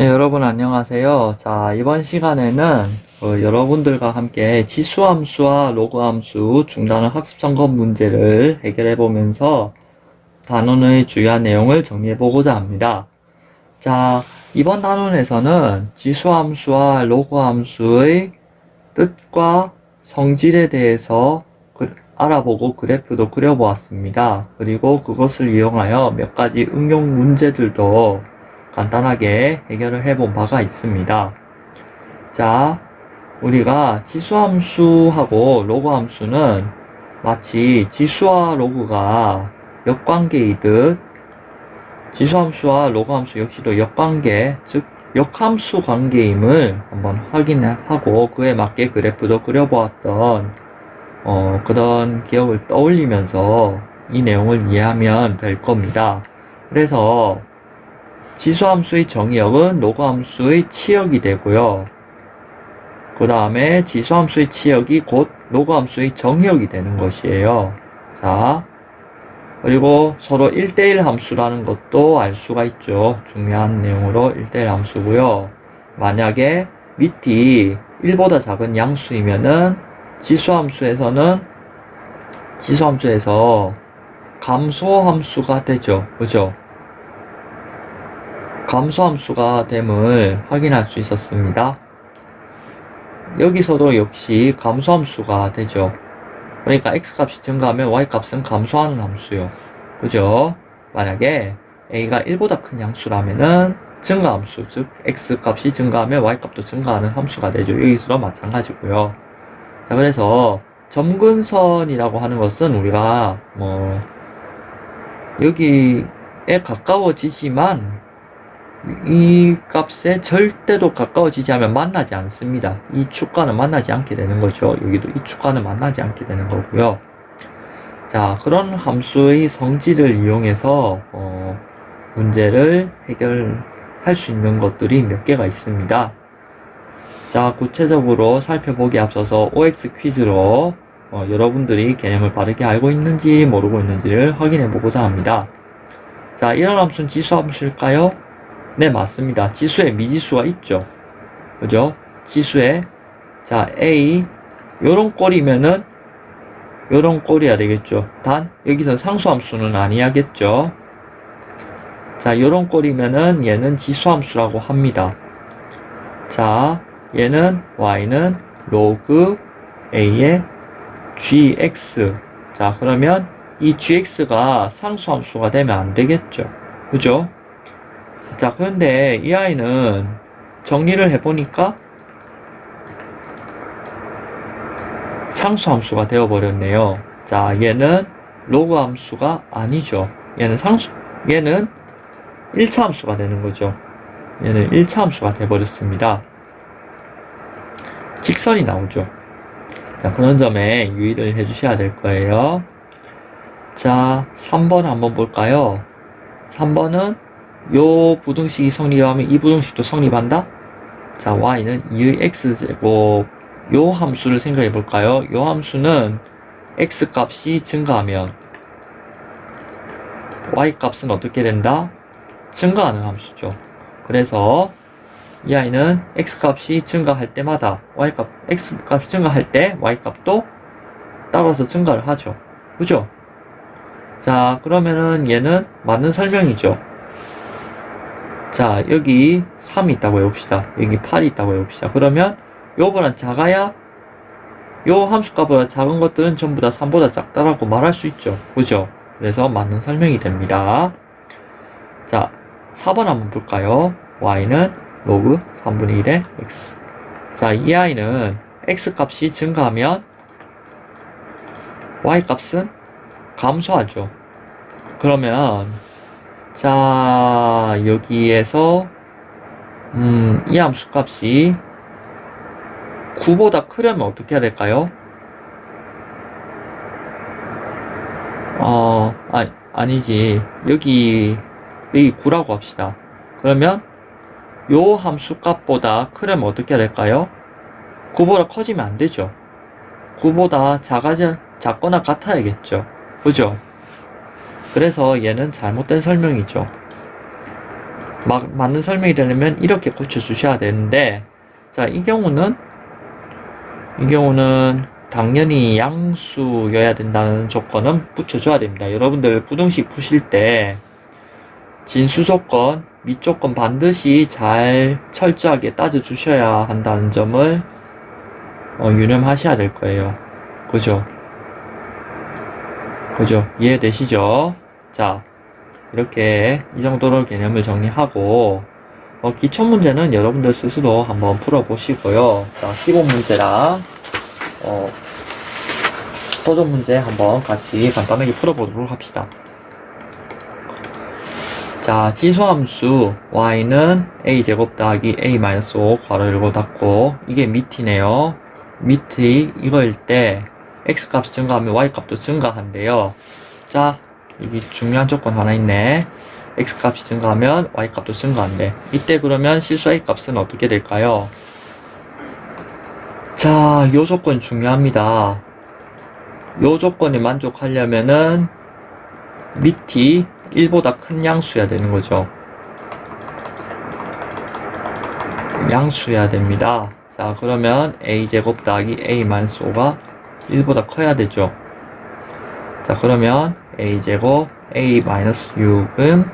네, 여러분 안녕하세요. 자, 이번 시간에는 여러분들과 함께 지수함수와 로그함수 중단원 학습 점검 문제를 해결해 보면서 단원의 주요한 내용을 정리해 보고자 합니다. 자, 이번 단원에서는 지수함수와 로그함수의 뜻과 성질에 대해서 알아보고 그래프도 그려보았습니다. 그리고 그것을 이용하여 몇 가지 응용 문제들도 간단하게 해결을 해본 바가 있습니다. 자, 우리가 지수함수하고 로그함수는 마치 지수와 로그가 역관계이듯 지수함수와 로그함수 역시도 역관계, 즉 역함수 관계임을 한번 확인하고 그에 맞게 그래프도 그려보았던 그런 기억을 떠올리면서 이 내용을 이해하면 될 겁니다. 그래서 지수함수의 정의역은 로그함수의 치역이 되고요. 그 다음에 지수함수의 치역이 곧 로그함수의 정의역이 되는 것이에요. 자, 그리고 서로 1대1 함수라는 것도 알 수가 있죠. 중요한 내용으로 1대1 함수고요. 만약에 밑이 1보다 작은 양수이면은 지수함수에서 감소함수가 되죠. 그죠? 감소함수가 됨을 확인할 수 있었습니다. 여기서도 역시 감소함수가 되죠. 그러니까 x값이 증가하면 y값은 감소하는 함수요. 그죠? 만약에 a가 1보다 큰 양수라면은 증가함수, 즉 x값이 증가하면 y값도 증가하는 함수가 되죠. 여기서도 마찬가지고요. 자, 그래서 점근선이라고 하는 것은 우리가 여기에 가까워지지만 이 값에 절대로 가까워지지 않으면 만나지 않습니다. 이 축과는 만나지 않게 되는 거죠. 여기도 이 축과는 만나지 않게 되는 거고요. 자, 그런 함수의 성질을 이용해서 문제를 해결할 수 있는 것들이 몇 개가 있습니다. 자, 구체적으로 살펴보기 앞서서 OX 퀴즈로 여러분들이 개념을 바르게 알고 있는지 모르고 있는지를 확인해 보고자 합니다. 자, 이런 함수는 지수함수일까요? 네, 맞습니다. 지수에 미지수가 있죠. 그죠? 지수에, 자, A, 요런 꼴이면은, 요런 꼴이야 되겠죠. 단, 여기서 상수함수는 아니야겠죠. 자, 요런 꼴이면은 얘는 지수함수라고 합니다. 자, 얘는, Y는 로그 A의 GX. 자, 그러면 이 GX가 상수함수가 되면 안 되겠죠. 그죠? 자, 그런데 이 아이는 정리를 해보니까 상수함수가 되어버렸네요. 자, 얘는 로그 함수가 아니죠. 얘는 1차 함수가 되는 거죠. 얘는 1차 함수가 되어버렸습니다. 직선이 나오죠. 자, 그런 점에 유의를 해주셔야 될 거예요. 자, 3번 한번 볼까요? 3번은 요 부등식이 성립하면 이 부등식도 성립한다? 자, y는 2의 x제곱. 요 함수를 생각해 볼까요? 요 함수는 x 값이 증가하면 y 값은 어떻게 된다? 증가하는 함수죠. 그래서 이 아이는 x 값이 증가할 때마다 x 값이 증가할 때 y 값도 따라서 증가를 하죠. 그죠? 자, 그러면은 얘는 맞는 설명이죠. 자, 여기 3이 있다고 해봅시다. 여기 8이 있다고 해봅시다. 그러면 요거보다 작아야 요 함수값보다 작은 것들은 전부 다 3보다 작다라고 말할 수 있죠. 그죠? 그래서 맞는 설명이 됩니다. 자, 4번 한번 볼까요? y는 로그 3분의 1의 x. 자, 이 i는 x 값이 증가하면 y 값은 감소하죠. 그러면 자, 여기에서 이 함수 값이 9보다 크려면 어떻게 해야 될까요? 아니지. 여기 9라고 합시다. 그러면 요 함수 값보다 크려면 어떻게 해야 될까요? 9보다 커지면 안 되죠. 9보다 작거나 같아야겠죠. 그죠? 그래서 얘는 잘못된 설명이죠. 맞는 설명이 되려면 이렇게 고쳐주셔야 되는데, 자, 이 경우는 당연히 양수여야 된다는 조건은 붙여줘야 됩니다. 여러분들 부등식 푸실 때 진수 조건, 밑조건 반드시 잘 철저하게 따져주셔야 한다는 점을 유념하셔야 될 거예요. 그죠? 이해되시죠? 자, 이렇게 이 정도로 개념을 정리하고 기초 문제는 여러분들 스스로 한번 풀어보시고요. 자, 기본 문제랑 도전 문제 한번 같이 간단하게 풀어보도록 합시다. 자, 지수함수 y는 a제곱 더하기 a-5 괄호 열고 닫고, 이게 밑이네요. 밑이 이거일 때 x값이 증가하면 y값도 증가한대요. 자, 여기 중요한 조건 하나 있네. x값이 증가하면 y값도 증가한대. 이때 그러면 실수 a값은 어떻게 될까요? 자, 요 조건 중요합니다. 요 조건에 만족하려면은 밑이 1보다 큰 양수여야 되는 거죠. 양수여야 됩니다. 자, 그러면 a제곱 더하기 a-5가 1보다 커야 되죠. 자, 그러면 a제곱 a-6은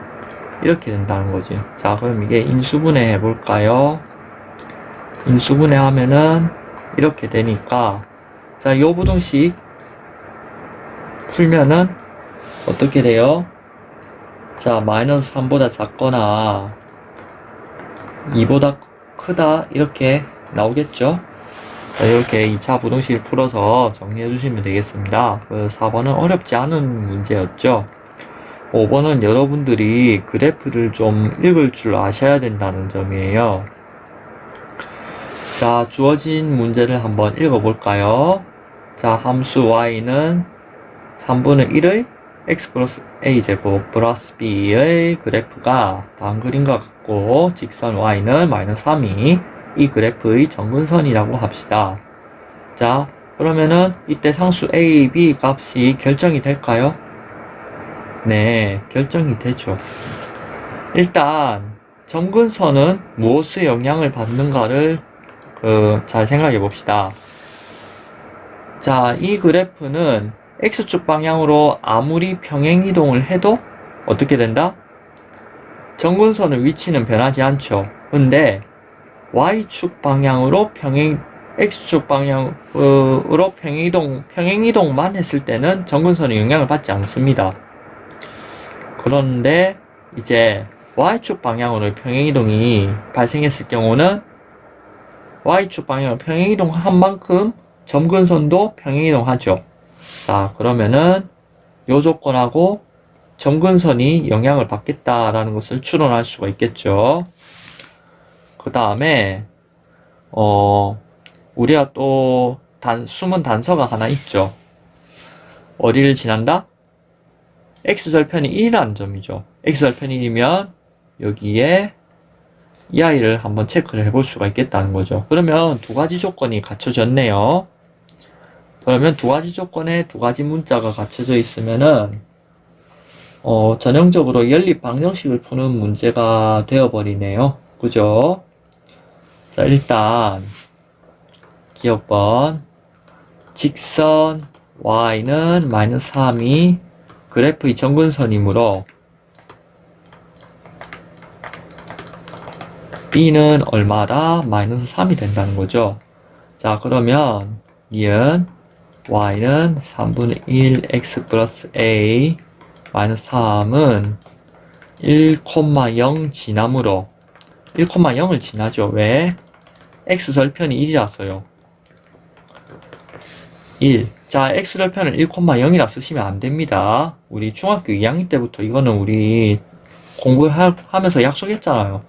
이렇게 된다는 거지. 자, 그럼 이게 인수분해 해볼까요? 인수분해 하면은 이렇게 되니까, 자, 요 부등식 풀면은 어떻게 돼요? 자, 마이너스 3보다 작거나 2보다 크다 이렇게 나오겠죠? 자, 이렇게 2차 부등식을 풀어서 정리해 주시면 되겠습니다. 4번은 어렵지 않은 문제였죠. 5번은 여러분들이 그래프를 좀 읽을 줄 아셔야 된다는 점이에요. 자, 주어진 문제를 한번 읽어볼까요? 자, 함수 y는 3분의 1의 x 플러스 a제곱 플러스 b의 그래프가 다음 그림과 같고, 직선 y는 마이너스 3이 이 그래프의 정근선이라고 합시다. 자, 그러면은 이때 상수 a, b 값이 결정이 될까요? 네, 결정이 되죠. 일단 정근선은 무엇의 영향을 받는가를 잘 생각해 봅시다. 자, 이 그래프는 x축 방향으로 아무리 평행이동을 해도 어떻게 된다? 정근선의 위치는 변하지 않죠. 근데 y축 방향으로 x축 방향으로 평행이동만 했을 때는 정근선의 영향을 받지 않습니다. 그런데 이제 y축 방향으로 평행이동이 발생했을 경우는 y축 방향으로 평행이동한 만큼 점근선도 평행이동하죠. 자, 그러면은 요 조건하고 점근선이 영향을 받겠다라는 것을 추론할 수가 있겠죠. 그 다음에 우리가 또 숨은 단서가 하나 있죠. 어디를 지난다? x절편이 1이라는 점이죠. x절편이 1이면 여기에 이 아이를 한번 체크를 해볼 수가 있겠다는 거죠. 그러면 두 가지 조건이 갖춰졌네요. 그러면 두 가지 조건에 두 가지 문자가 갖춰져 있으면은 전형적으로 연립 방정식을 푸는 문제가 되어버리네요. 그죠? 자, 일단 기억번 직선 y는 마이너스 3이 그래프의 정근선이므로 b는 얼마다? 마이너스 3이 된다는 거죠. 자, 그러면 니은 y는 3분의 1 x 플러스 a 마이너스 3은 1,0 지나므로 1,0을 지나죠. 왜? x절편이 1이라서요. 1. 자, x절편을 1,0이라 쓰시면 안 됩니다. 우리 중학교 2학년 때부터 이거는 우리 공부하면서 약속했잖아요.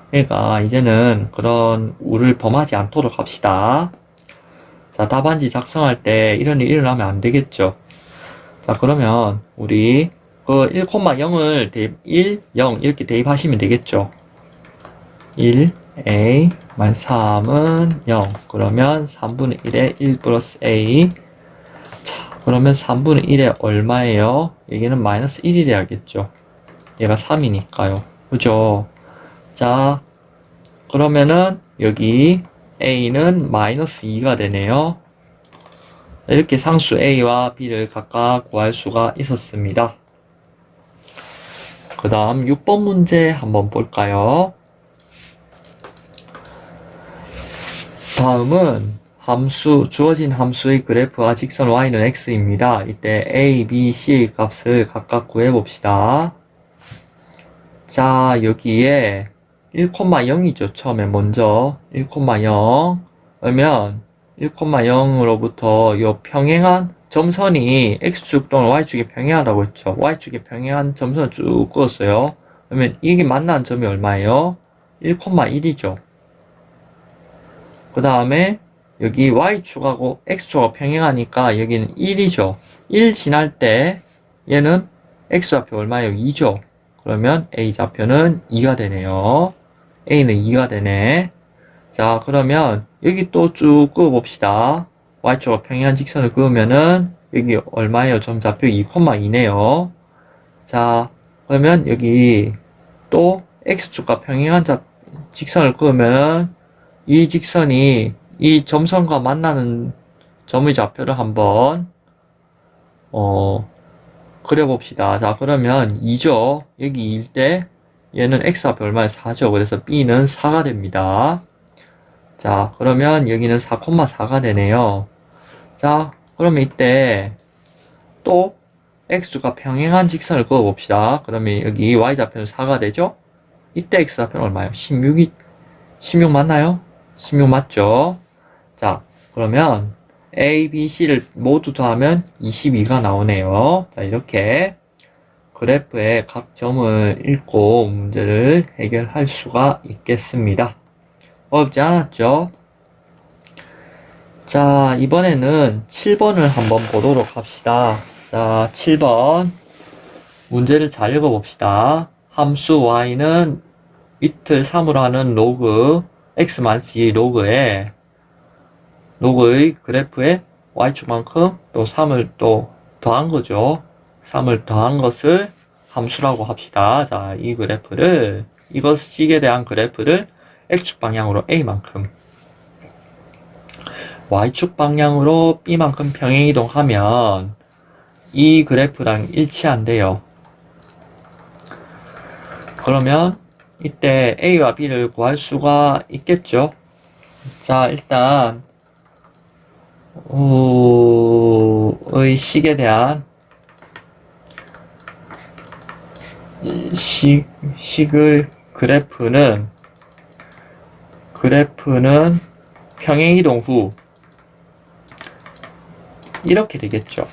그러니까 이제는 그런 우를 범하지 않도록 합시다. 자, 답안지 작성할 때 이런 일이 일어나면 안 되겠죠. 자, 그러면 우리 그 1,0을 1, 0 이렇게 대입하시면 되겠죠. 1, a, 3은 0. 그러면 3분의 1에 1 플러스 a. 자, 그러면 3분의 1에 얼마예요? 여기는 마이너스 1이래야겠죠. 얘가 3이니까요. 그죠? 자, 그러면은 여기 a는 마이너스 2가 되네요. 이렇게 상수 a와 b를 각각 구할 수가 있었습니다. 그 다음 6번 문제 한번 볼까요? 다음은 주어진 함수의 그래프와 직선 y는 x입니다. 이때 a, b, c의 값을 각각 구해봅시다. 자, 여기에 1,0이죠. 처음에 먼저 1,0 그러면 1,0으로부터 요 평행한 점선이 x축 또는 y축에 평행하다고 했죠. y축에 평행한 점선을 쭉 그었어요. 그러면 이게 만난 점이 얼마예요? 1,1이죠. 그 다음에 여기 y축하고 x축하고 평행하니까 여기는 1이죠. 1 지날 때 얘는 x좌표 얼마예요? 2죠. 그러면 a좌표는 2가 되네요. a는 2가 되네. 자, 그러면 여기 또 쭉 그어봅시다. y축과 평행한 직선을 그으면은 여기 얼마예요? 점좌표 2,2네요. 자, 그러면 여기 또 x축과 평행한 직선을 그으면 이 직선이 이 점선과 만나는 점의 좌표를 한번 그려봅시다. 자, 그러면 2죠. 여기 2일 때 얘는 x좌표 얼마에 4죠. 그래서 b는 4가 됩니다. 자, 그러면 여기는 4,4가 되네요. 자, 그러면 이때 또 x가 평행한 직선을 그어봅시다. 그러면 여기 y좌표는 4가 되죠? 이때 x좌표는 얼마예요? 16 맞나요? 16 맞죠? 자, 그러면 A, B, C를 모두 더하면 22가 나오네요. 자, 이렇게 그래프의 각 점을 읽고 문제를 해결할 수가 있겠습니다. 어렵지 않았죠? 자, 이번에는 7번을 한번 보도록 합시다. 자, 7번 문제를 잘 읽어봅시다. 함수 y는 위틀 3으로 하는 로그 x-2 로그의 그래프에 y축만큼 또 3을 또 더한 거죠. 3을 더한 것을 함수라고 합시다. 자, 이 그래프를, 이것식에 대한 그래프를 x축 방향으로 a만큼, y축 방향으로 b만큼 평행이동하면 이 그래프랑 일치한대요. 그러면 이때 a와 b를 구할 수가 있겠죠. 자, 일단 의 식에 대한 식의 그래프는 평행이동 후 이렇게 되겠죠.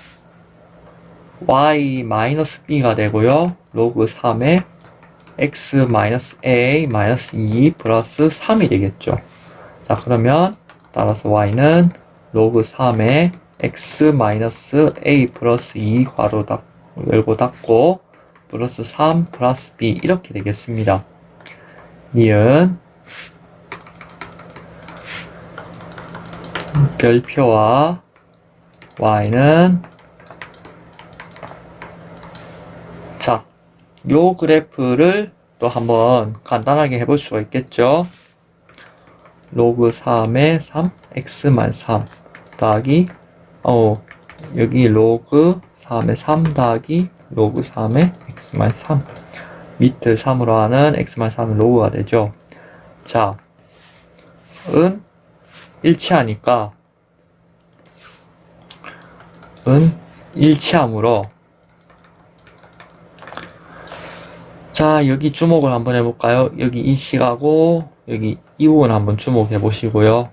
y-b가 되고요. 로그 3에 x-a-2 플러스 3이 되겠죠. 자, 그러면 따라서 y는 로그 3에 x-a 플러스 2 괄호 열고 닫고 플러스 3 플러스 b 이렇게 되겠습니다. 니은 별표와 y는 자, 요 그래프를 또 한번 간단하게 해볼 수가 있겠죠. 로그 3에 3 x-3 더하기 여기 로그 3에 3 더하기 로그 3에 x-3 밑을 3으로 하는 x-3은 로그가 되죠. 자, 일치하니까 일치함으로 자, 여기 주목을 한번 해볼까요? 여기 이 식하고 여기 이 부분 한번 주목해 보시고요.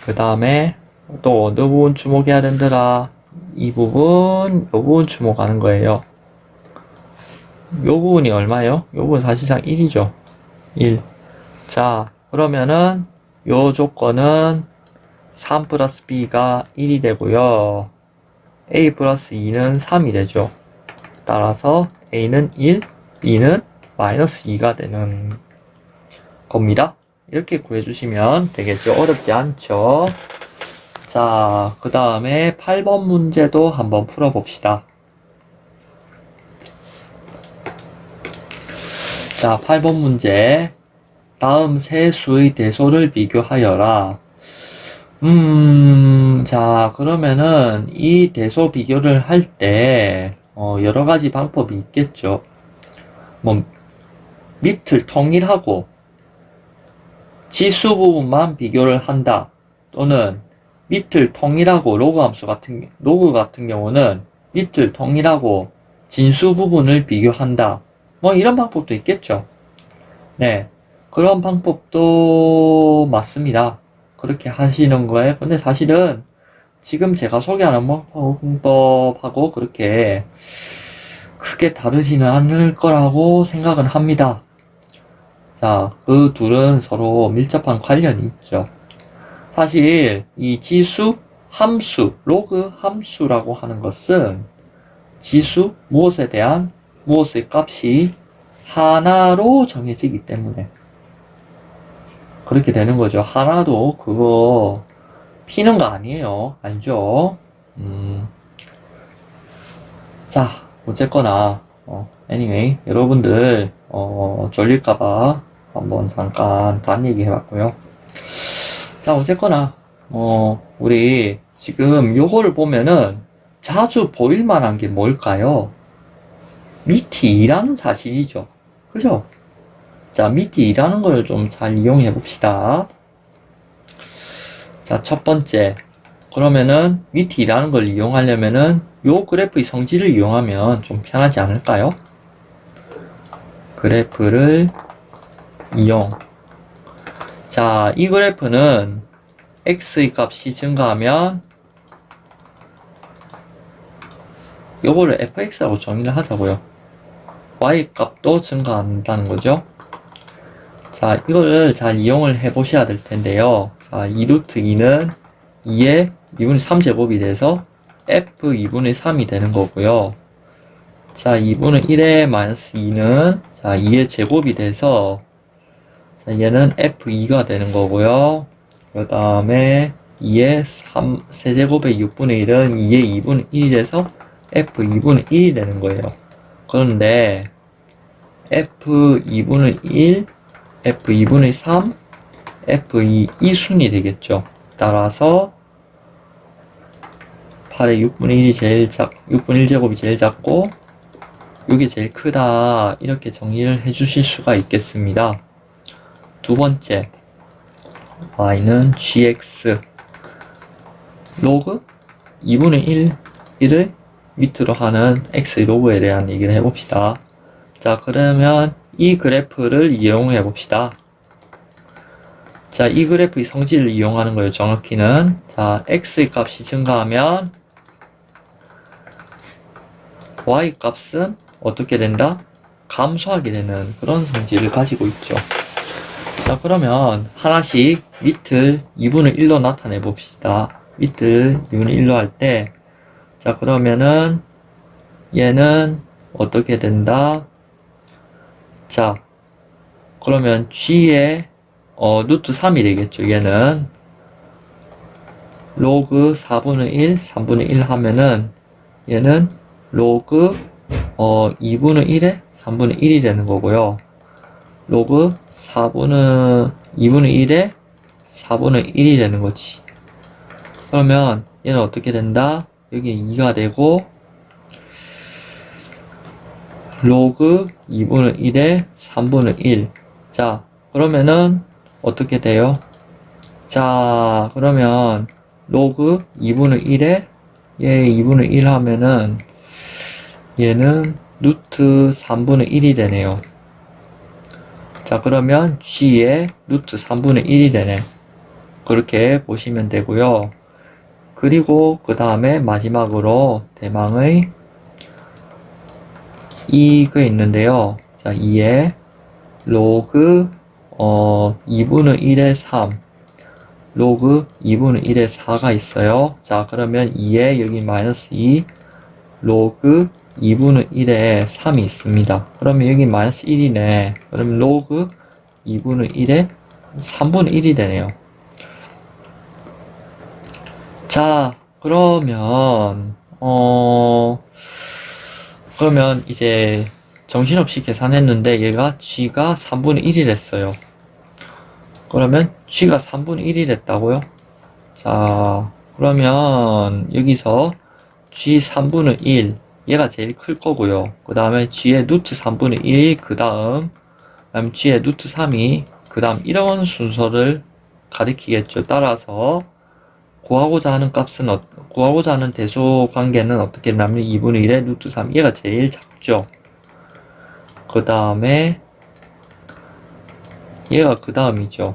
그 다음에 또 어느 부분 주목해야 된더라? 이 부분, 요 부분 주목하는 거예요. 요 부분이 얼마예요? 요 부분 사실상 1이죠. 1. 자, 그러면은 요 조건은 3 플러스 b가 1이 되고요. a 플러스 2는 3이 되죠. 따라서 a는 1, b는 마이너스 2가 되는 겁니다. 이렇게 구해주시면 되겠죠. 어렵지 않죠. 자, 그 다음에 8번 문제도 한번 풀어봅시다. 자, 8번 문제. 다음 세 수의 대소를 비교하여라. 자, 그러면은 이 대소 비교를 할 때, 여러 가지 방법이 있겠죠. 뭐, 밑을 통일하고 지수 부분만 비교를 한다. 또는 밑을 통일하고 로그 같은 경우는 밑을 통일하고 진수 부분을 비교한다. 뭐 이런 방법도 있겠죠. 네. 그런 방법도 맞습니다. 그렇게 하시는 거예요. 근데 사실은 지금 제가 소개하는 방법하고 그렇게 크게 다르지는 않을 거라고 생각은 합니다. 자, 그 둘은 서로 밀접한 관련이 있죠. 사실 이 지수, 함수, 로그 함수라고 하는 것은 지수, 무엇의 값이 하나로 정해지기 때문에 그렇게 되는 거죠. 하나도 그거 피는 거 아니에요. 알죠? 자, 어쨌거나 anyway, 여러분들 졸릴까봐 한번 잠깐 딴 얘기 해봤고요. 자, 어쨌거나 우리 지금 요거를 보면은 자주 보일 만한 게 뭘까요? 밑이 2라는 사실이죠. 그죠? 자, 밑이 2라는 걸 좀 잘 이용해 봅시다. 자, 첫 번째. 그러면은 밑이 2라는 걸 이용하려면은 요 그래프의 성질을 이용하면 좀 편하지 않을까요? 그래프를 이용. 자, 이 그래프는 x의 값이 증가하면 요거를 fx라고 정의를 하자고요. y 값도 증가한다는 거죠. 자, 이거를 잘 이용을 해 보셔야 될 텐데요. 자, 2루트 2는 2의 2분의 3제곱이 돼서 f 2분의 3이 되는 거고요. 자, 2분의 1의 마이너스 2는 자, 2의 제곱이 돼서 자, 얘는 f2가 되는 거고요. 그 다음에 2의 3세제곱의 6분의 1은 2의 2분의 1이 돼서 f 2분의 1이 되는 거예요. 그런데 f 2분의 1, f 2분의 3, f2 이 순이 되겠죠. 따라서 8의 6분의 1이 6분의 1제곱이 제일 작고 6이 제일 크다. 이렇게 정리를 해 주실 수가 있겠습니다. 두 번째, y는 gx 로그 2분의 1을 밑으로 하는 x의 로그에 대한 얘기를 해봅시다. 자, 그러면 이 그래프를 이용해 봅시다. 자, 이 그래프의 성질을 이용하는 거예요. 정확히는 자, x의 값이 증가하면 y 값은 어떻게 된다? 감소하게 되는 그런 성질을 가지고 있죠. 자, 그러면 하나씩 밑을 2분의 1로 나타내 봅시다. 밑을 2분의 1로 할 때, 자, 그러면은 얘는 어떻게 된다? 자, 그러면 g의 루트 3이 되겠죠. 얘는 로그 4분의 1, 3분의 1 하면은 얘는 로그 2분의 1에 3분의 1이 되는 거고요. 로그 2분의 1에 4분의 1이 되는 거지. 그러면 얘는 어떻게 된다? 여기 2가 되고 로그 2분의 1에 3분의 1. 자, 그러면은 어떻게 돼요? 자, 그러면 로그 2분의 1에 얘 2분의 1 하면은 얘는 루트 3분의 1이 되네요. 자, 그러면 g의 루트 3분의 1이 되네. 그렇게 보시면 되고요. 그리고 그 다음에 마지막으로 대망의 이거 있는데요. 자, 2의 로그 2분의 1의 3 로그 2분의 1의 4가 있어요. 자, 그러면 2에 여기 마이너스 2 로그 2분의 1에 3이 있습니다. 그러면 여기 마이너스 1이네. 그러면 로그 2분의 1에 3분의 1이 되네요. 자, 그러면 이제 정신없이 계산했는데 얘가 g가 3분의 1이 됐어요. 그러면 g가 3분의 1이 됐다고요? 자, 그러면 여기서 g 3분의 1, 얘가 제일 클 거고요. 그 다음에 g의 루트 3분의 1, 그 다음 g의 루트 3이, 그 다음 이런 순서를 가리키겠죠. 따라서 구하고자 하는 값은, 구하고자 하는 대소 관계는 어떻게 되냐면 2분의 1의 루트 3, 얘가 제일 작죠. 그 다음에 얘가 그 다음이죠.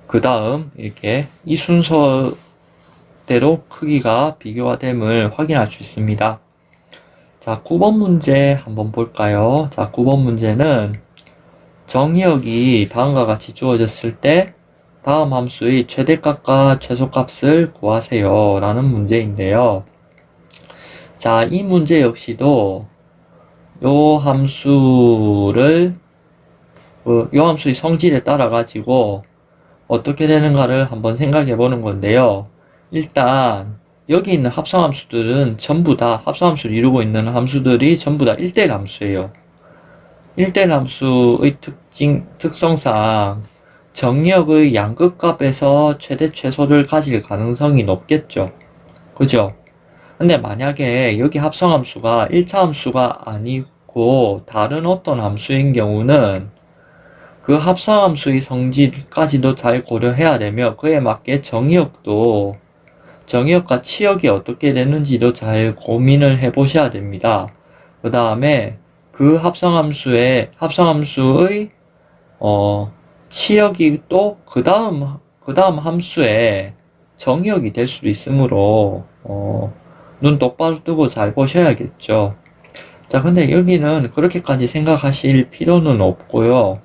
그 다음 이렇게 이 순서대로 크기가 비교가 됨을 확인할 수 있습니다. 자, 9번 문제 한번 볼까요? 자, 9번 문제는 정의역이 다음과 같이 주어졌을 때 다음 함수의 최대값과 최소값을 구하세요 라는 문제인데요. 자, 이 문제 역시도 요 함수의 성질에 따라 가지고 어떻게 되는가를 한번 생각해 보는 건데요. 일단 여기 있는 합성함수들은 전부 다, 합성함수를 이루고 있는 함수들이 전부 다 1대 함수예요. 1대 함수의 특성상 정의역의 양극값에서 최대 최소를 가질 가능성이 높겠죠. 그죠? 근데 만약에 여기 합성함수가 1차 함수가 아니고 다른 어떤 함수인 경우는 그 합성함수의 성질까지도 잘 고려해야 되며 그에 맞게 정의역과 치역이 어떻게 되는지도 잘 고민을 해 보셔야 됩니다. 그 다음에 그 합성함수의 치역이 또 그 다음 함수의 정의역이 될 수도 있으므로 눈 똑바로 뜨고 잘 보셔야겠죠. 자, 근데 여기는 그렇게까지 생각하실 필요는 없고요.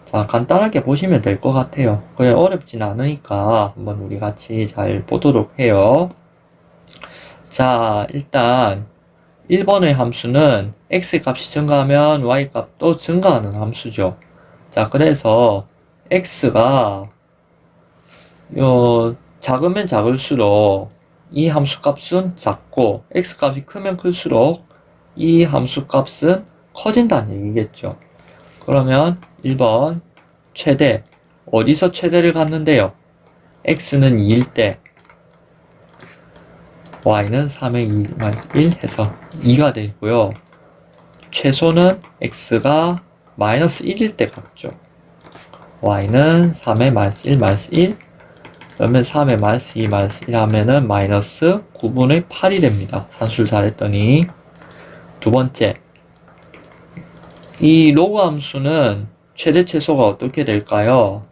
자, 간단하게 보시면 될 것 같아요. 그래, 어렵진 않으니까 한번 우리 같이 잘 보도록 해요. 자, 일단 1번의 함수는 x 값이 증가하면 y 값도 증가하는 함수죠. 자, 그래서 x가 작으면 작을수록 이 함수 값은 작고 x 값이 크면 클수록 이 함수 값은 커진다는 얘기겠죠. 그러면 1번 최대, 어디서 최대를 갖는데요? x는 2일 때 y는 3의 2 1 해서 2가 되고요. 최소는 x가 마이너스 1일 때 갖죠. y는 3의 마이너스 1 마이너스 1, 그러면 3의 마이너스 2 마이너스 1 하면은 마이너스 9분의 8이 됩니다. 산수를 잘했더니. 두 번째, 이 로그 함수는 최대 최소가 어떻게 될까요?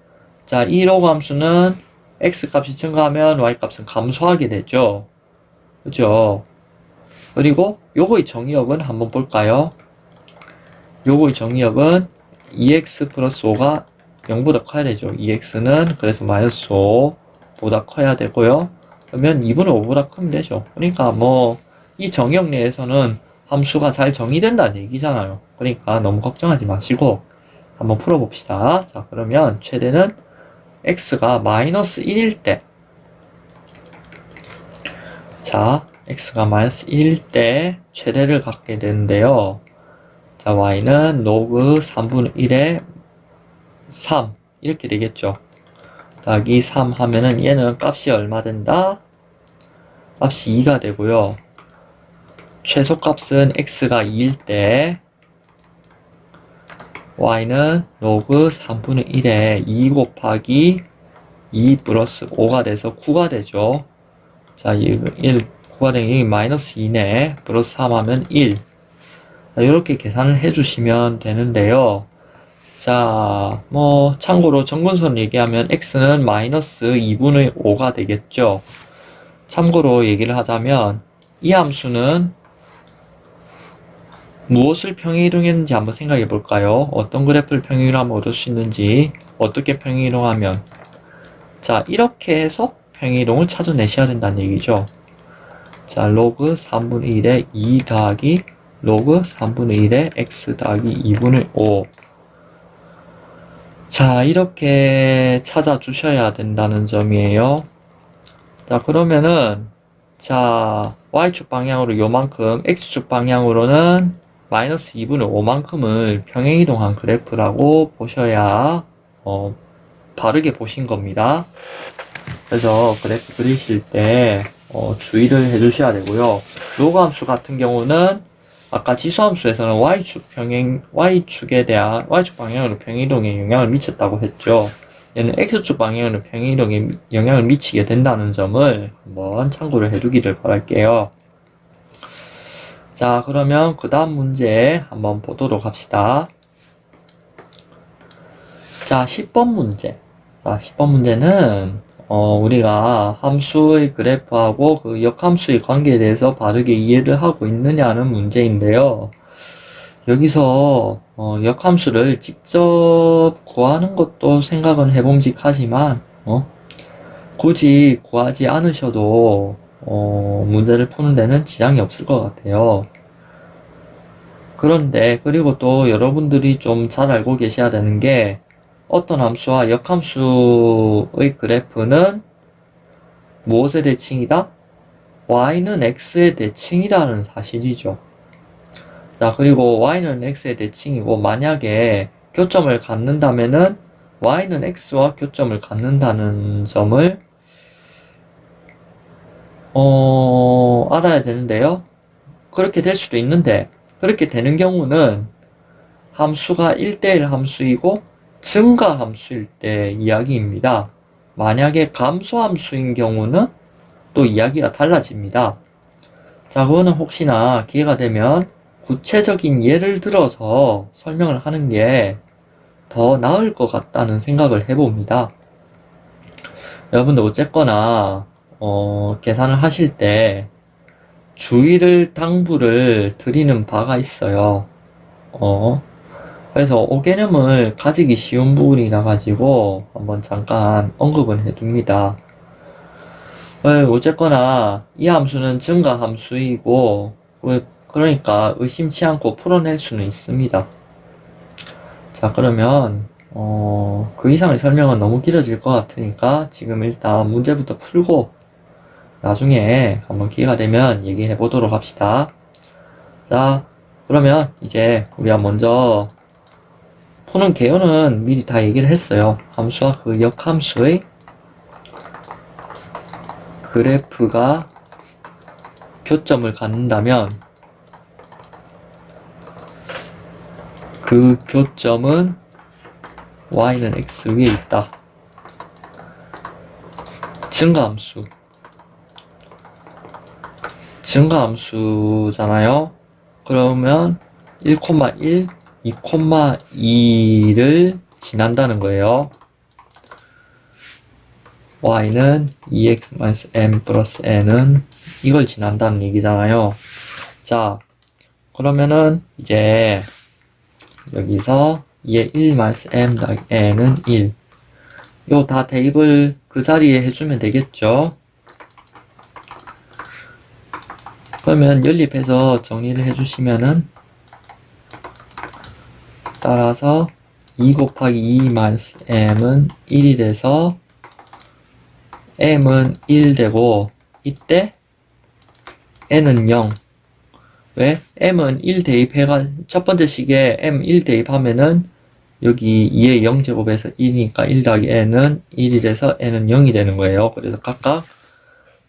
자, 이 로그 함수는 x 값이 증가하면 y 값은 감소하게 되죠. 그죠? 그리고 요거의 정의역은 한번 볼까요? 요거의 정의역은 2x 플러스 5가 0보다 커야 되죠. 2x는 그래서 마이너스 5보다 커야 되고요. 그러면 2분의 5보다 크면 되죠. 그러니까 뭐 이 정의역 내에서는 함수가 잘 정의된다는 얘기잖아요. 그러니까 너무 걱정하지 마시고 한번 풀어봅시다. 자, 그러면 최대는 x가 마이너스 1일 때, 자, x가 마이너스 1일 때 최대를 갖게 되는데요. 자, y는 로그 3분의 1에 3 이렇게 되겠죠. 더하기 3 하면은 얘는 값이 얼마 된다? 값이 2가 되고요. 최소값은 x가 2일 때 y는 로그 3분의 1에 2 곱하기 2 플러스 5가 돼서 9가 되죠. 자, 9가 되니 마이너스 2네. 플러스 3 하면 1. 자, 이렇게 계산을 해주시면 되는데요. 자, 뭐 참고로 정근선 얘기하면 x는 마이너스 2분의 5가 되겠죠. 참고로 얘기를 하자면 이 함수는 무엇을 평행이동했는지 한번 생각해 볼까요? 어떤 그래프를 평행이동하면 얻을 수 있는지, 어떻게 평행이동하면, 자, 이렇게 해서 평행이동을 찾아내셔야 된다는 얘기죠. 자, 로그 3분의 1에 2 더하기 로그 3분의 1에 x 더하기 2분의 5. 자, 이렇게 찾아주셔야 된다는 점이에요. 자, 그러면은 자, y축 방향으로 요만큼, x축 방향으로는 마이너스 2분의 5만큼을 평행이동한 그래프라고 보셔야 바르게 보신 겁니다. 그래서 그래프 그리실 때 주의를 해주셔야 되고요. 로그 함수 같은 경우는 아까 지수함수에서는 Y축에 대한 Y축 방향으로 평행이동에 영향을 미쳤다고 했죠. 얘는 X축 방향으로 평행이동에 영향을 미치게 된다는 점을 한번 참고를 해두기를 바랄게요. 자, 그러면 그 다음 문제 한번 보도록 합시다. 자, 10번 문제. 자, 10번 문제는 우리가 함수의 그래프하고 그 역함수의 관계에 대해서 바르게 이해를 하고 있느냐는 문제인데요. 여기서 역함수를 직접 구하는 것도 생각은 해봄직하지만 굳이 구하지 않으셔도 문제를 푸는 데는 지장이 없을 것 같아요. 그런데 그리고 또 여러분들이 좀 잘 알고 계셔야 되는 게 어떤 함수와 역함수의 그래프는 무엇의 대칭이다? y는 x의 대칭이라는 사실이죠. 자, 그리고 y는 x의 대칭이고 만약에 교점을 갖는다면은 y는 x와 교점을 갖는다는 점을 알아야 되는데요. 그렇게 될 수도 있는데 그렇게 되는 경우는 함수가 1대1 함수이고 증가 함수일 때 이야기입니다. 만약에 감소 함수인 경우는 또 이야기가 달라집니다. 자, 그거는 혹시나 기회가 되면 구체적인 예를 들어서 설명을 하는 게 더 나을 것 같다는 생각을 해봅니다. 여러분들 어쨌거나 계산을 하실 때 당부를 드리는 바가 있어요. 그래서 오개념을 가지기 쉬운 부분이라 가지고 한번 잠깐 언급을 해둡니다. 어쨌거나 이 함수는 증가 함수이고 그러니까 의심치 않고 풀어낼 수는 있습니다. 자, 그러면 그 이상의 설명은 너무 길어질 것 같으니까 지금 일단 문제부터 풀고 나중에 한번 기회가 되면 얘기해 보도록 합시다. 자, 그러면 이제 우리가 먼저 푸는 개요는 미리 다 얘기를 했어요. 함수와 그 역함수의 그래프가 교점을 갖는다면 그 교점은 y는 x 위에 있다. 증가함수잖아요. 그러면 1,1, 2,2를 지난다는 거예요. y는 2x-m 플러스 n은 이걸 지난다는 얘기잖아요. 자, 그러면은 이제 여기서 2의 1-m 더하기 n은 1. 요 다 대입을 그 자리에 해주면 되겠죠. 그러면 연립해서 정리를 해주시면은 따라서 2 곱하기 2-m은 1이 돼서 m은 1 되고 이때 n은 0. 왜? m은 1 첫 번째 식에 m 1 대입하면은 여기 2의 0제곱에서 2니까 1 더하기 n은 1이 돼서 n은 0이 되는 거예요. 그래서 각각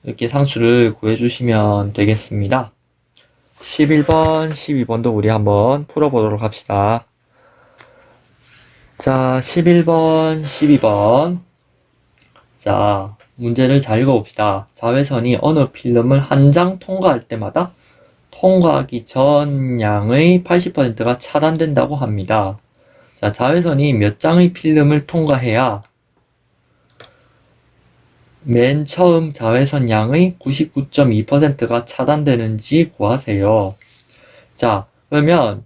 이렇게 상수를 구해주시면 되겠습니다. 11번, 12번도 우리 한번 풀어보도록 합시다. 자, 11번, 12번. 자, 문제를 잘 읽어봅시다. 자외선이 어느 필름을 한 장 통과할 때마다 통과하기 전 양의 80%가 차단된다고 합니다. 자, 자외선이 몇 장의 필름을 통과해야 맨 처음 자외선 양의 99.2%가 차단되는지 구하세요. 자, 그러면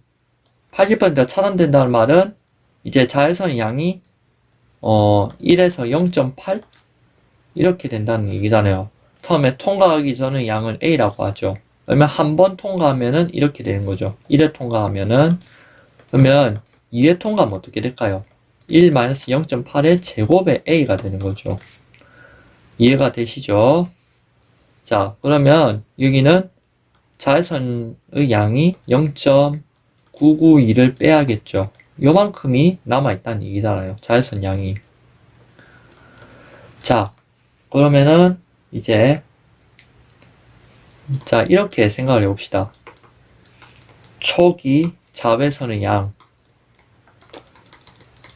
80%가 차단된다는 말은 이제 자외선 양이 1에서 0.8 이렇게 된다는 얘기잖아요. 처음에 통과하기 전의 양을 A라고 하죠. 그러면 한 번 통과하면은 이렇게 되는 거죠. 1회 통과하면은 그러면 2회 통과하면 어떻게 될까요? 1-0.8의 제곱의 A가 되는 거죠. 이해가 되시죠? 자, 그러면 여기는 자외선의 양이 0.8 992를 빼야겠죠. 요만큼이 남아있다는 얘기잖아요. 자외선 양이. 자, 그러면은 이제 자, 이렇게 생각을 해봅시다. 초기 자외선의 양,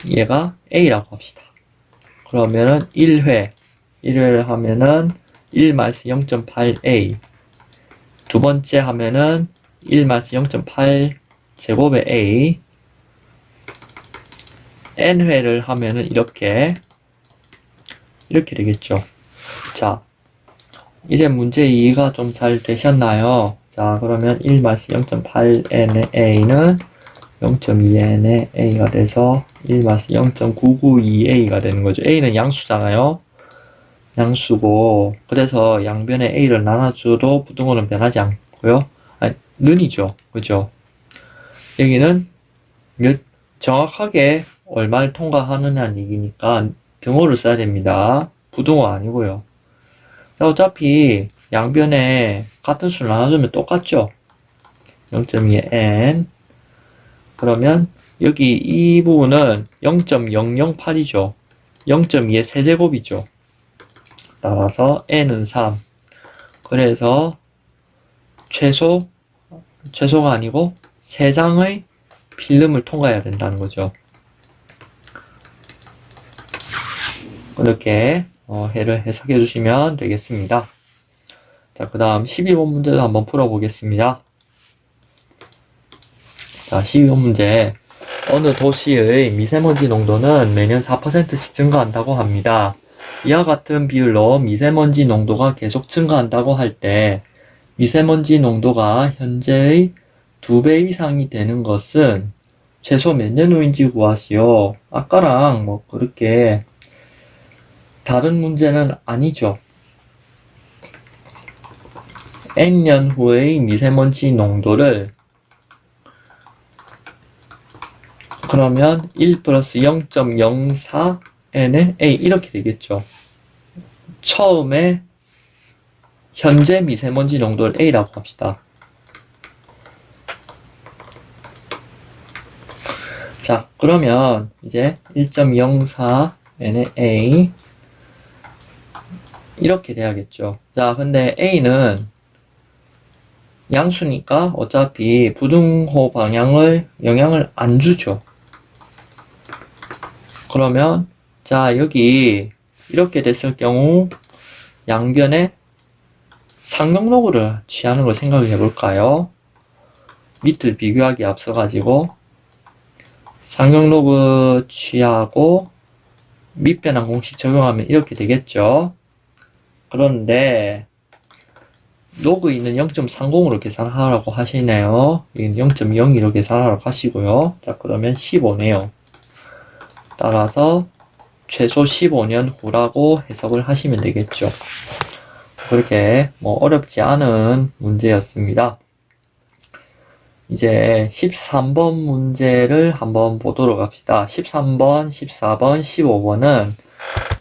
얘가 A라고 합시다. 그러면은 1을 하면은 1-0.8A, 두 번째 하면은 1-0.8 제곱의 A, n회를 하면은 이렇게 되겠죠. 자, 이제 문제 이해가 좀 잘 되셨나요? 자, 그러면 1-0.8n의 a는 0.2n의 a가 돼서 1-0.992a가 되는 거죠. a는 양수잖아요. 양수고, 그래서 양변에 a를 나눠줘도 부등호는 변하지 않고요. 아니, 는이죠. 그죠? 여기는 정확하게 얼마를 통과하느냐는 얘기니까 등호를 써야 됩니다. 부등호 아니고요. 자, 어차피 양변에 같은 수를 나눠주면 똑같죠? 0.2n. 그러면 여기 이 부분은 0.008이죠. 0.2의 세제곱이죠. 따라서 n은 3. 그래서 최소가 아니고 3장의 필름을 통과해야 된다는 거죠. 이렇게 해를 해석해 주시면 되겠습니다. 자, 그 다음 12번 문제도 한번 풀어보겠습니다. 자, 12번 문제. 어느 도시의 미세먼지 농도는 매년 4%씩 증가한다고 합니다. 이와 같은 비율로 미세먼지 농도가 계속 증가한다고 할 때 미세먼지 농도가 현재의 2배 이상이 되는 것은 최소 몇 년 후인지 구하시오. 아까랑 뭐 그렇게 다른 문제는 아니죠. n년 후의 미세먼지 농도를 그러면 1 플러스 0.04n의 a 이렇게 되겠죠. 처음에 현재 미세먼지 농도를 a라고 합시다. 자, 그러면 이제 1.04n의 a 이렇게 돼야겠죠. 자, 근데 a는 양수니까 어차피 부등호 방향을 영향을 안 주죠. 그러면 자, 여기 이렇게 됐을 경우 양변에 상경로그를 취하는 걸 생각해 볼까요? 밑을 비교하기 앞서 가지고 상경로그 취하고 밑변환 공식 적용하면 이렇게 되겠죠. 그런데 로그인은 0.30으로 계산하라고 하시네요. 이건 0.02로 계산하라고 하시고요. 자, 그러면 15네요. 따라서 최소 15년 후라고 해석을 하시면 되겠죠. 그렇게 뭐 어렵지 않은 문제였습니다. 이제 13번 문제를 한번 보도록 합시다. 13번, 14번, 15번은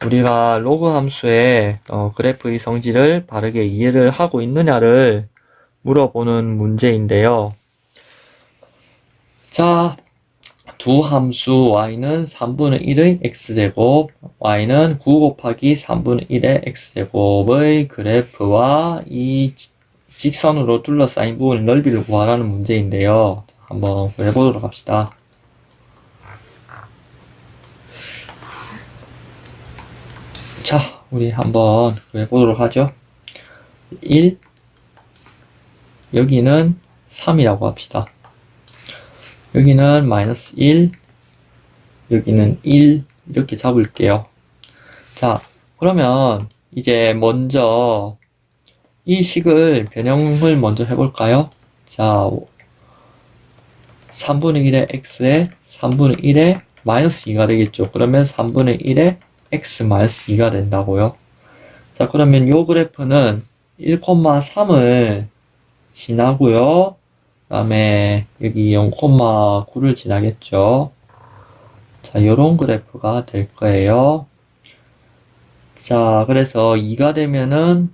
우리가 로그 함수의 그래프의 성질을 바르게 이해를 하고 있느냐를 물어보는 문제인데요. 자, 두 함수 y는 3분의 1의 x제곱, y는 9 곱하기 3분의 1의 x제곱의 그래프와 이 직선으로 둘러싸인 부분의 넓이를 구하라는 문제인데요. 한번 해보도록 합시다. 자, 우리 한번 해보도록 하죠. 1, 여기는 3이라고 합시다. 여기는 마이너스 1, 여기는 1, 이렇게 잡을게요. 자, 그러면 이제 먼저 이 식을 변형을 먼저 해볼까요? 자, 3분의 1의 x에 3분의 1의 마이너스 2가 되겠죠. 그러면 3분의 1의 x 마이너스 2가 된다고요. 자, 그러면 요 그래프는 1,3을 지나고요. 그 다음에 여기 0,9를 지나겠죠. 자, 요런 그래프가 될 거예요. 자, 그래서 2가 되면은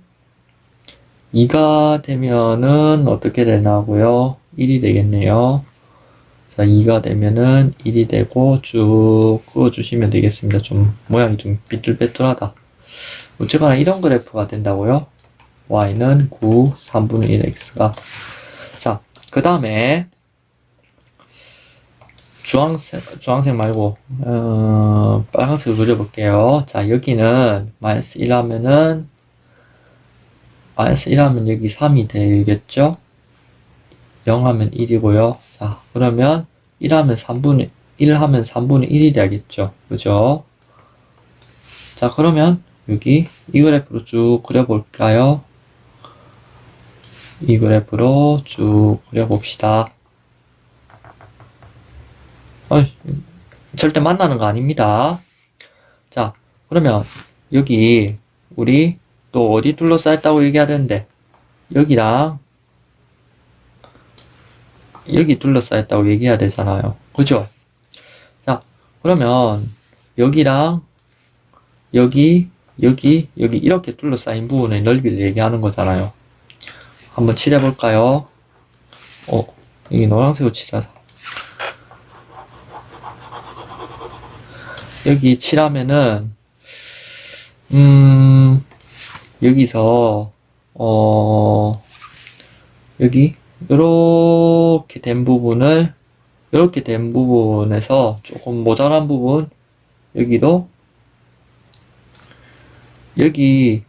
어떻게 되나고요? 1이 되겠네요. 자, 2가 되면은 1이 되고 쭉 그어주시면 되겠습니다. 좀 모양이 좀 삐뚤빼뚤하다. 어쨌거나 이런 그래프가 된다고요. y는 9, 3분의 1 x가. 자, 그 다음에 주황색 말고 빨간색으로 그려볼게요. 자, 여기는 마이너스 1 하면은 마이너스 1 하면 여기 3이 되겠죠? 0 하면 1이고요. 자, 그러면 1 하면 3분의 1 되겠죠? 그죠? 자, 그러면 여기 이 그래프로 쭉 그려볼까요? 이 그래프로 쭉 그려봅시다. 절대 만나는 거 아닙니다. 자, 그러면 여기 우리 또 어디 둘러싸였다고 얘기해야 되는데 여기랑 여기 둘러싸였다고 얘기해야 되잖아요. 그죠? 자, 그러면 여기랑 여기 이렇게 둘러싸인 부분의 넓이를 얘기하는 거잖아요. 한번 칠해볼까요? 여기 노란색으로 칠하자. 여기 칠하면은 여기서 여기 이렇게 된 부분에서 조금 모자란 부분 여기도 여기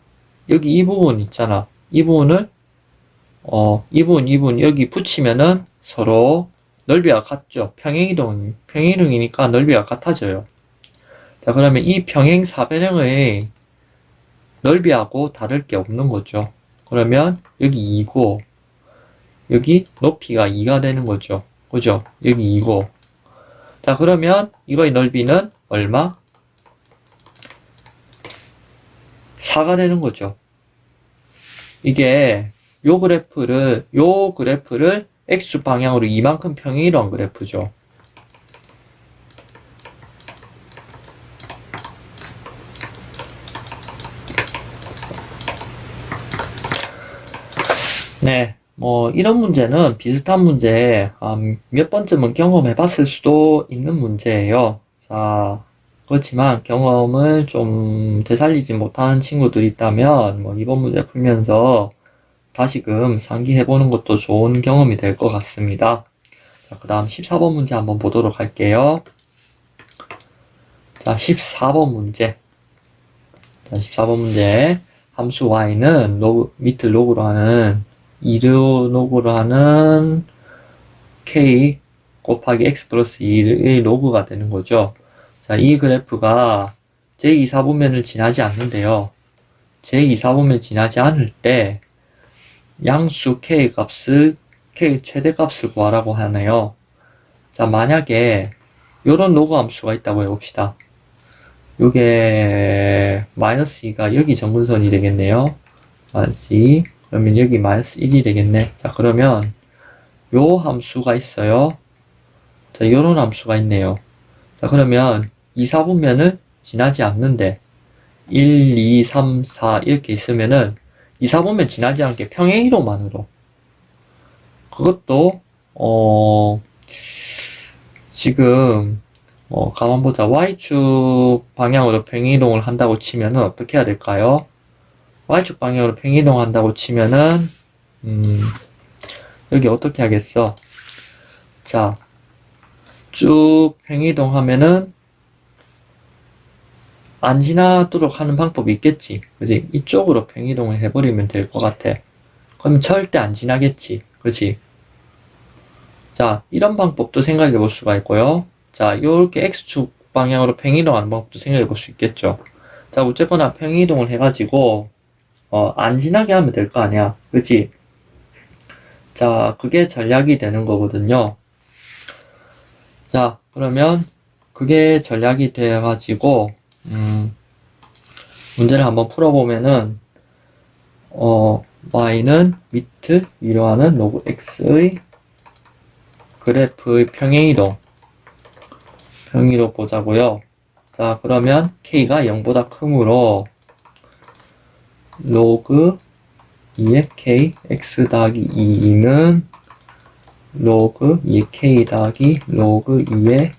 이 부분 있잖아. 이 부분을 이 부분 여기 붙이면은 서로 넓이가 같죠. 평행이동이니까 넓이가 같아져요. 자, 그러면 이 평행 사변형의 넓이하고 다를 게 없는 거죠. 그러면 여기 2고 여기 높이가 2가 되는 거죠. 그죠? 여기 2고. 자, 그러면 이거의 넓이는 얼마? 4가 되는 거죠. 이게 요 그래프를 X 방향으로 이만큼 평행이동 그래프죠. 네, 이런 문제는 비슷한 문제 몇 번쯤은 경험해 봤을 수도 있는 문제예요. 자, 그렇지만 경험을 좀 되살리지 못하는 친구들이 있다면 이번 문제 풀면서 다시금 상기해보는 것도 좋은 경험이 될 것 같습니다. 자, 그 다음 14번 문제 한번 보도록 할게요. 자, 14번 문제. 자, 14번 문제. 함수 y는 밑을 로그로 하는 2로 로그로 하는 k 곱하기 x 플러스 2의 로그가 되는 거죠. 자, 이 그래프가 제2사분면을 지나지 않는데요. 제2사분면 지나지 않을 때 양수 k 최대값을 구하라고 하네요. 자, 만약에 요런 로그 함수가 있다고 해봅시다. 요게 마이너스 2가 여기 정근선이 되겠네요. 마이너스 2. 그러면 여기 마이너스 1이 되겠네. 자, 그러면 요 함수가 있어요. 자, 요런 함수가 있네요. 자, 그러면 2, 4분면을 지나지 않는데 1, 2, 3, 4 이렇게 있으면은 2, 4분면 지나지 않게 평행이동만으로 그것도 지금 가만 보자. y축 방향으로 평행이동을 한다고 치면은 어떻게 해야 될까요? y축 방향으로 평행이동 한다고 치면은 여기 어떻게 하겠어? 자, 쭉 평행이동 하면은 안 지나도록 하는 방법이 있겠지. 그지? 이쪽으로 평행이동을 해버리면 될 것 같아. 그럼 절대 안 지나겠지. 그지? 자, 이런 방법도 생각해 볼 수가 있고요. 자, 이렇게 x축 방향으로 평행이동하는 방법도 생각해 볼 수 있겠죠. 자, 어쨌거나 평행이동을 해가지고 안 지나게 하면 될 거 아니야. 그치? 자, 그게 전략이 되는 거거든요. 자, 그러면 그게 전략이 돼가지고 문제를 한번 풀어보면은 y는 밑 위로 하는 로그 x의 그래프의 평행이동 보자고요. 자, 그러면 k가 0보다 크므로 로그 2의 k x 더하기 2는 로그 2의 k 더하기 로그 2의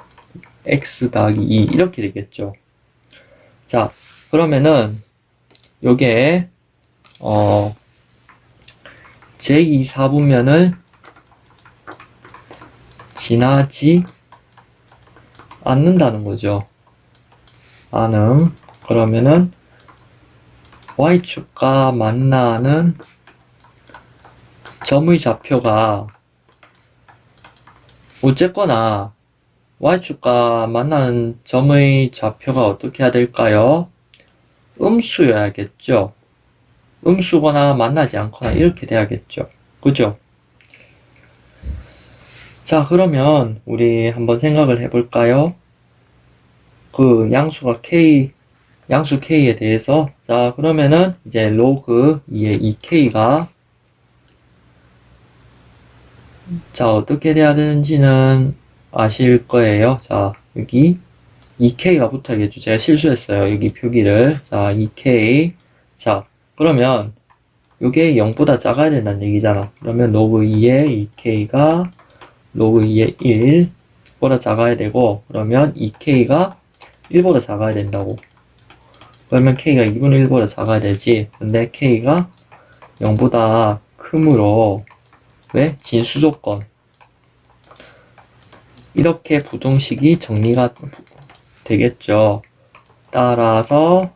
x 더하기 2 이렇게 되겠죠. 자, 그러면은 요게 제2 사분면을 지나지 않는다는 거죠. 그러면은 y축과 만나는 점의 좌표가 어쨌거나 y축과 만나는 점의 좌표가 어떻게 해야 될까요? 음수여야겠죠. 음수거나 만나지 않거나 이렇게 돼야겠죠. 그죠? 자, 그러면 우리 한번 생각을 해볼까요? 그 양수가 양수 k에 대해서. 자, 그러면은 이제 로그 2의 2k가 자, 어떻게 돼야 되는지는 아실 거예요. 자, 여기 2k가 붙어야겠죠. 제가 실수했어요. 여기 표기를. 자, 2k. 자, 그러면 이게 0보다 작아야 된다는 얘기잖아. 그러면 로그 2의 2k가 로그 2의 1보다 작아야 되고, 그러면 2k가 1보다 작아야 된다고. 그러면 k가 2분의 1보다 작아야 되지. 근데 k가 0보다 크므로 왜? 진수 조건. 이렇게 부등식이 정리가 되겠죠. 따라서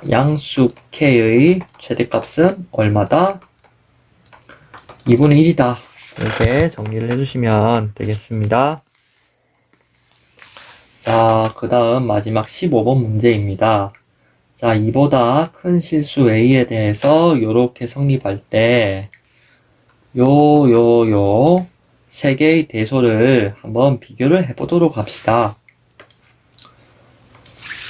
양수 k의 최대값은 얼마다? 2분의 1이다. 이렇게 정리를 해주시면 되겠습니다. 자, 그 다음 마지막 15번 문제입니다. 자, 이보다 큰 실수 A에 대해서 요렇게 성립할 때 세 개의 대소를 한번 비교를 해보도록 합시다.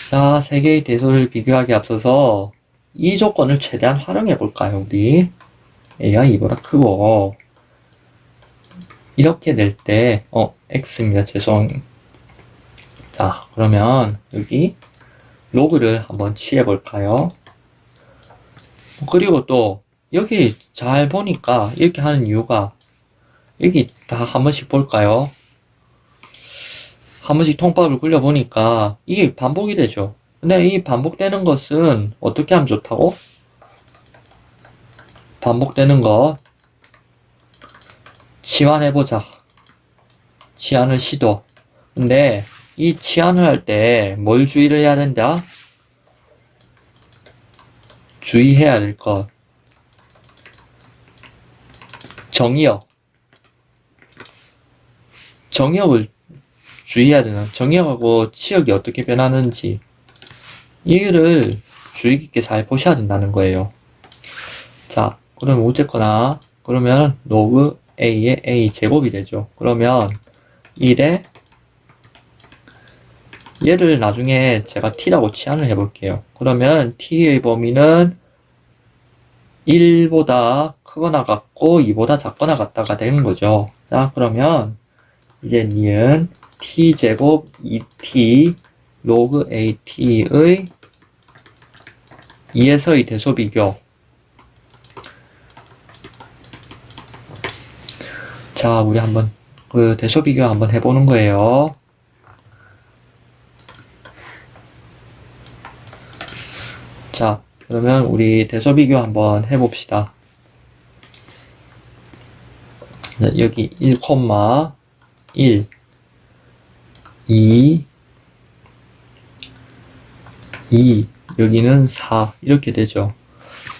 자, 세 개의 대소를 비교하기 앞서서 이 조건을 최대한 활용해 볼까요, 우리? A가 2보다 크고 이렇게 될 때, X입니다. 죄송합니다. 자, 그러면 여기 로그를 한번 취해 볼까요? 그리고 또 여기 잘 보니까 이렇게 하는 이유가 여기 다 한 번씩 볼까요? 한 번씩 통밥을 굴려보니까 이게 반복이 되죠. 근데 이 반복되는 것은 어떻게 하면 좋다고? 반복되는 것 치환해보자. 치환을 시도. 근데 이 치환을 할 때 뭘 주의를 해야 된다? 주의해야 될 것. 정의역. 정의역을 주의해야 되나? 정의역하고 치역이 어떻게 변하는지 이를 주의 깊게 잘 보셔야 된다는 거예요. 자, 그럼 어쨌거나 그러면 로그 a의 a 제곱이 되죠. 그러면 1에 얘를 나중에 제가 t라고 치환을 해볼게요. 그러면 t의 범위는 1보다 크거나 같고 2보다 작거나 같다가 되는 거죠. 자, 그러면 이제 니은 t제곱 2t 로그 at의 2에서의 대소 비교. 자, 우리 한번 그 대소 비교 한번 해보는 거예요. 자, 그러면 우리 대소 비교 한번 해봅시다. 여기 1, 1, 2, 2, 여기는 4 이렇게 되죠.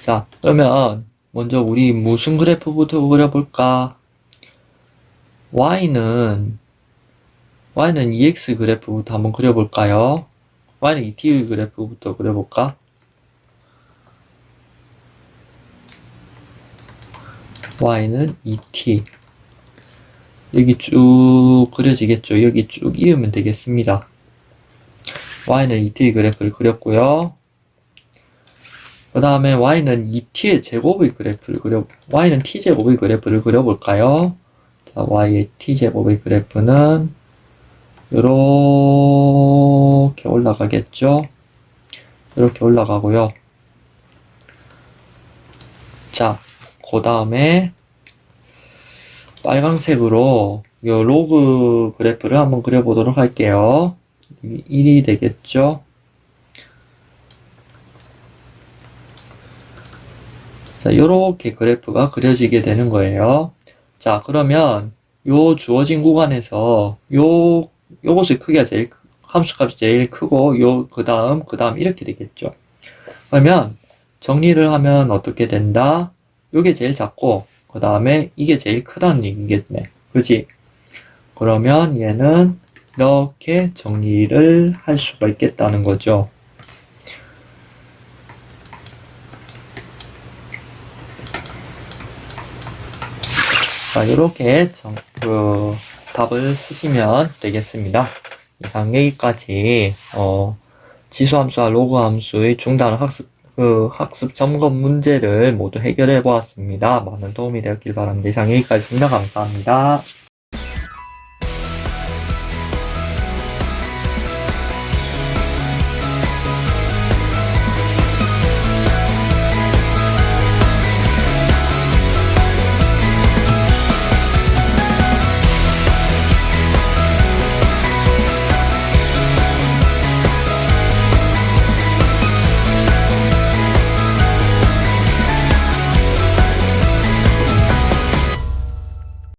자, 그러면 먼저 우리 무슨 그래프부터 그려볼까? y는 EX 그래프부터 한번 그려볼까요? y는 ET 그래프부터 그려볼까? y는 ET. 여기 쭉 그려지겠죠? 여기 쭉 이으면 되겠습니다. y는 ET 그래프를 그렸고요. 그 다음에 y는 ET의 제곱의 그래프를 y는 t제곱의 그래프를 그려볼까요? 자, y의 t제곱의 그래프는 이렇게 올라가겠죠? 이렇게 올라가고요. 자, 그 다음에 빨강색으로 이 로그 그래프를 한번 그려보도록 할게요. 1이 되겠죠? 자, 요렇게 그래프가 그려지게 되는 거예요. 자, 그러면 요 주어진 구간에서 요것의 크기가 함수값이 제일 크고 그 다음 이렇게 되겠죠. 그러면 정리를 하면 어떻게 된다? 요게 제일 작고 그 다음에 이게 제일 크다는 얘기겠네. 그지? 그러면 얘는 이렇게 정리를 할 수가 있겠다는 거죠. 자, 이렇게 답을 쓰시면 되겠습니다. 이상 여기까지 지수함수와 로그함수의 중단 학습 점검 문제를 모두 해결해 보았습니다. 많은 도움이 되었길 바랍니다. 이상 여기까지입니다. 감사합니다.